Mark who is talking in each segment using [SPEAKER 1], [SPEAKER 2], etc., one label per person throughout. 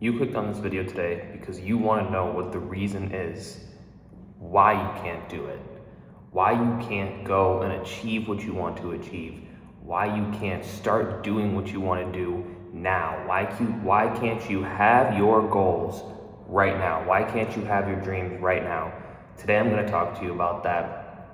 [SPEAKER 1] You clicked on this video today because you want to know what the reason is why you can't do it, why you can't go and achieve what you want to achieve, why you can't start doing what you want to do now, why can't you have your goals right now, why can't you have your dreams right now. Today I'm going to talk to you about that.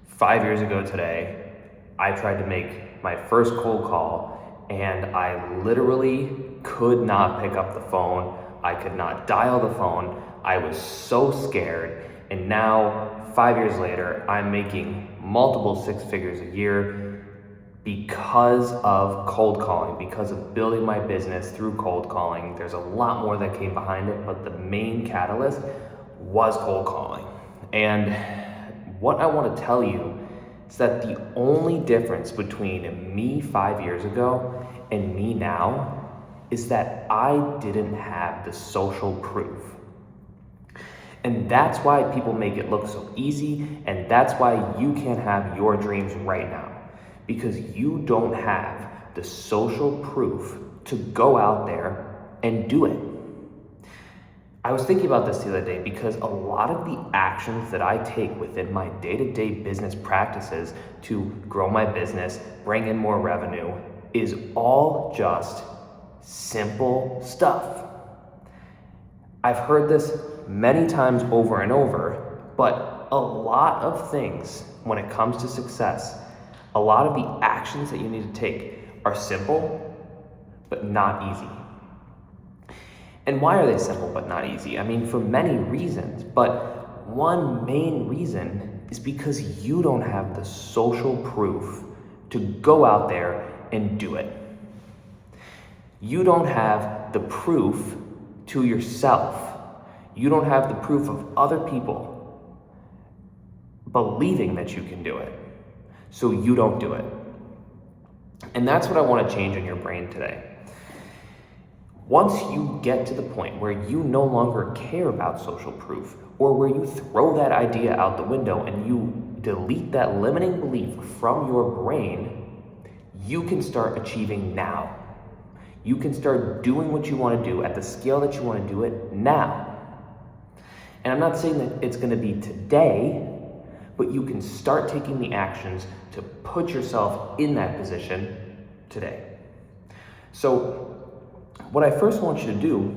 [SPEAKER 1] 5 years ago today, I tried to make my first cold call and I literally could not pick up the phone. I could not dial the phone. I was so scared. And now, 5 years later, I'm making multiple six figures a year because of cold calling, because of building my business through cold calling. There's a lot more that came behind it, but the main catalyst was cold calling. And what I want to tell you is that the only difference between me 5 years ago and me now is that I didn't have the social proof. And that's why people make it look so easy, and that's why you can't have your dreams right now, because you don't have the social proof to go out there and do it. I was thinking about this the other day because a lot of the actions that I take within my day-to-day business practices to grow my business, bring in more revenue, is all just simple stuff. I've heard this many times over and over, but a lot of things when it comes to success, a lot of the actions that you need to take are simple, but not easy. And why are they simple but not easy? I mean, for many reasons, but one main reason is because you don't have the social proof to go out there and do it. You don't have the proof to yourself. You don't have the proof of other people believing that you can do it. So you don't do it. And that's what I want to change in your brain today. Once you get to the point where you no longer care about social proof, or where you throw that idea out the window and you delete that limiting belief from your brain, you can start achieving now. You can start doing what you want to do at the scale that you want to do it now. And I'm not saying that it's going to be today, but you can start taking the actions to put yourself in that position today. So what I first want you to do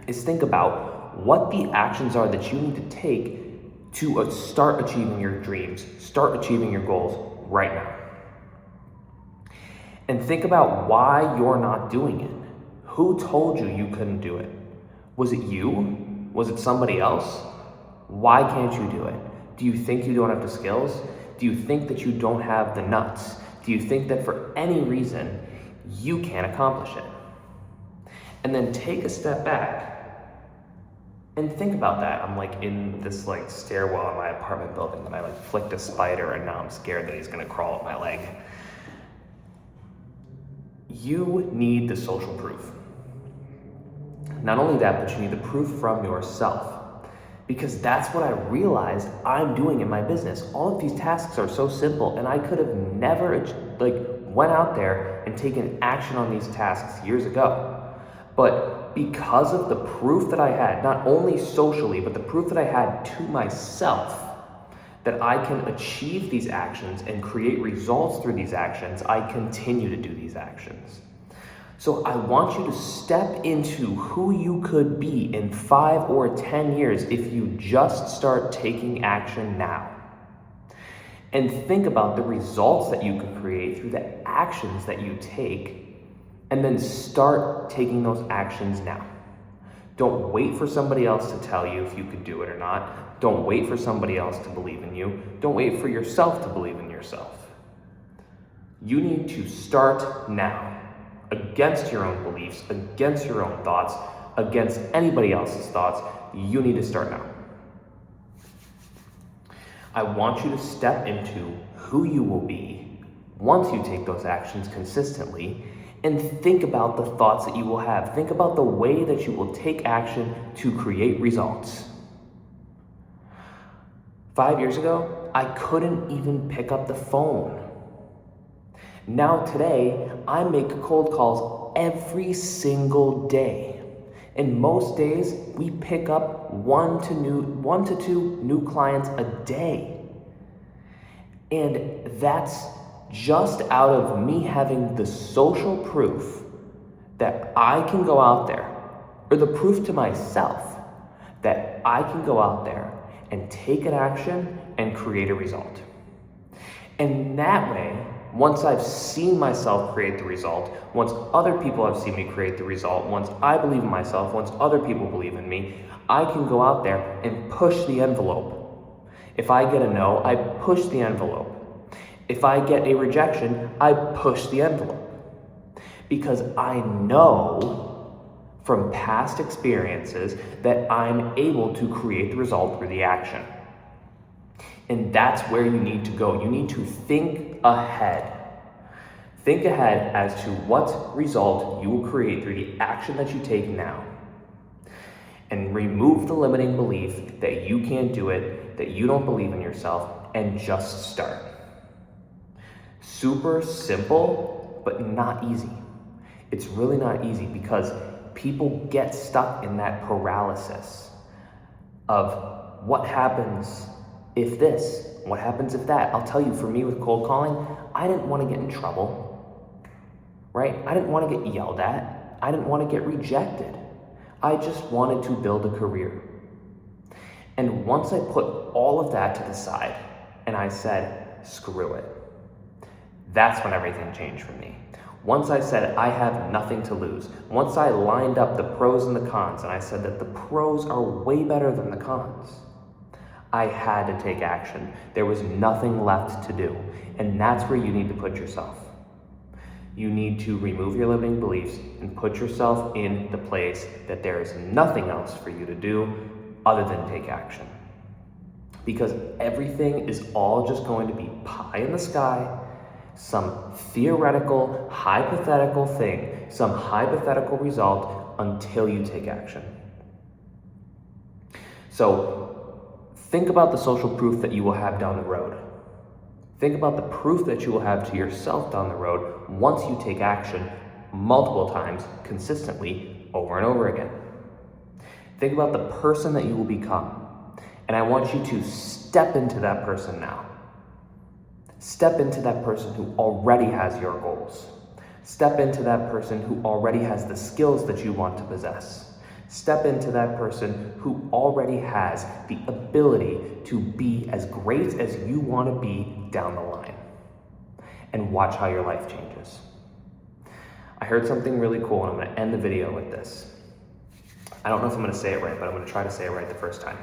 [SPEAKER 1] is think about what the actions are that you need to take to start achieving your dreams, start achieving your goals right now. And think about why you're not doing it. Who told you you couldn't do it? Was it you? Was it somebody else? Why can't you do it? Do you think you don't have the skills? Do you think that you don't have the nuts? Do you think that for any reason you can't accomplish it? And then take a step back and think about that. I'm in this stairwell in my apartment building and I flicked a spider and now I'm scared that he's gonna crawl up my leg. You need the social proof. Not only that, but you need the proof from yourself, because that's what I realized I'm doing in my business. All of these tasks are so simple, and I could have never went out there and taken action on these tasks years ago. But because of the proof that I had, not only socially, but the proof that I had to myself, that I can achieve these actions and create results through these actions, I continue to do these actions. So I want you to step into who you could be in 5 or 10 years if you just start taking action now. And think about the results that you could create through the actions that you take, and then start taking those actions now. Don't wait for somebody else to tell you if you could do it or not. Don't wait for somebody else to believe in you. Don't wait for yourself to believe in yourself. You need to start now, against your own beliefs, against your own thoughts, against anybody else's thoughts. You need to start now. I want you to step into who you will be once you take those actions consistently, and think about the thoughts that you will have. Think about the way that you will take action to create results. 5 years ago, I couldn't even pick up the phone. Now today, I make cold calls every single day. And most days, we pick up one to two new clients a day. And that's just out of me having the social proof that I can go out there, or the proof to myself that I can go out there and take an action and create a result. And that way, once I've seen myself create the result, once other people have seen me create the result, once I believe in myself, once other people believe in me, I can go out there and push the envelope. If I get a no, I push the envelope. If I get a rejection, I push the envelope. Because I know from past experiences that I'm able to create the result through the action. And that's where you need to go. You need to think ahead. Think ahead as to what result you will create through the action that you take now. And remove the limiting belief that you can't do it, that you don't believe in yourself, and just start. Super simple, but not easy. It's really not easy because people get stuck in that paralysis of what happens if this, what happens if that. I'll tell you, for me with cold calling, I didn't want to get in trouble, right? I didn't want to get yelled at. I didn't want to get rejected. I just wanted to build a career. And once I put all of that to the side and I said, screw it, that's when everything changed for me. Once I said I have nothing to lose, once I lined up the pros and the cons and I said that the pros are way better than the cons, I had to take action. There was nothing left to do. And that's where you need to put yourself. You need to remove your limiting beliefs and put yourself in the place that there is nothing else for you to do other than take action. Because everything is all just going to be pie in the sky, some theoretical, hypothetical thing, some hypothetical result until you take action. So think about the social proof that you will have down the road. Think about the proof that you will have to yourself down the road once you take action multiple times, consistently, over and over again. Think about the person that you will become. And I want you to step into that person now. Step into that person who already has your goals. Step into that person who already has the skills that you want to possess. Step into that person who already has the ability to be as great as you want to be down the line. And watch how your life changes. I heard something really cool, and I'm going to end the video with this. I don't know if I'm going to say it right, but I'm going to try to say it right the first time.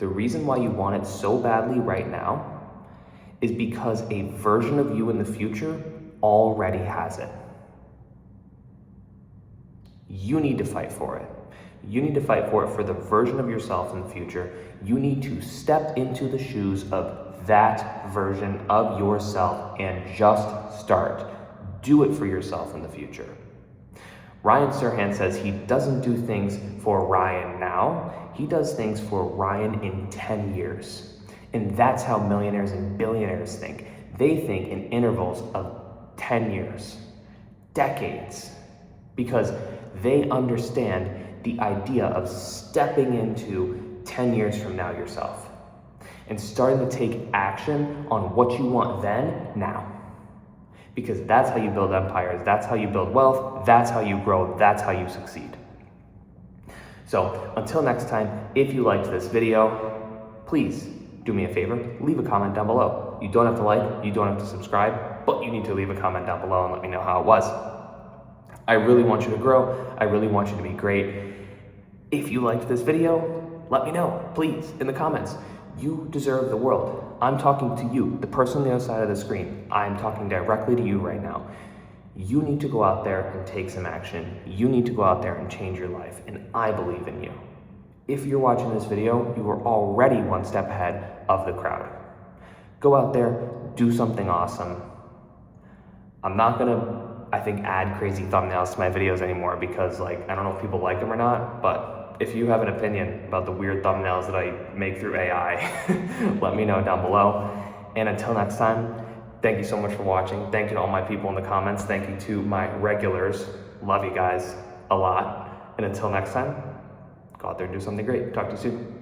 [SPEAKER 1] The reason why you want it so badly right now is because a version of you in the future already has it. You need to fight for it. You need to fight for it for the version of yourself in the future. You need to step into the shoes of that version of yourself and just start. Do it for yourself in the future. Ryan Serhant says he doesn't do things for Ryan now. He does things for Ryan in 10 years. And that's how millionaires and billionaires think. They think in intervals of 10 years, decades, because they understand the idea of stepping into 10 years from now yourself and starting to take action on what you want then, now. Because that's how you build empires, that's how you build wealth, that's how you grow, that's how you succeed. So until next time, if you liked this video, please do me a favor, leave a comment down below. You don't have to like, you don't have to subscribe, but you need to leave a comment down below and let me know how it was. I really want you to grow. I really want you to be great. If you liked this video, let me know, please, in the comments. You deserve the world. I'm talking to you, the person on the other side of the screen. I'm talking directly to you right now. You need to go out there and take some action. You need to go out there and change your life, and I believe in you. If you're watching this video, you are already one step ahead of the crowd. Go out there, do something awesome. I'm not gonna, I think, add crazy thumbnails to my videos anymore because, like, I don't know if people like them or not, but if you have an opinion about the weird thumbnails that I make through AI, let me know down below. And until next time, Thank you so much for watching. Thank you to all my people in the comments. Thank you to my regulars. Love you guys a lot. And until next time, go out there and do something great. Talk to you soon.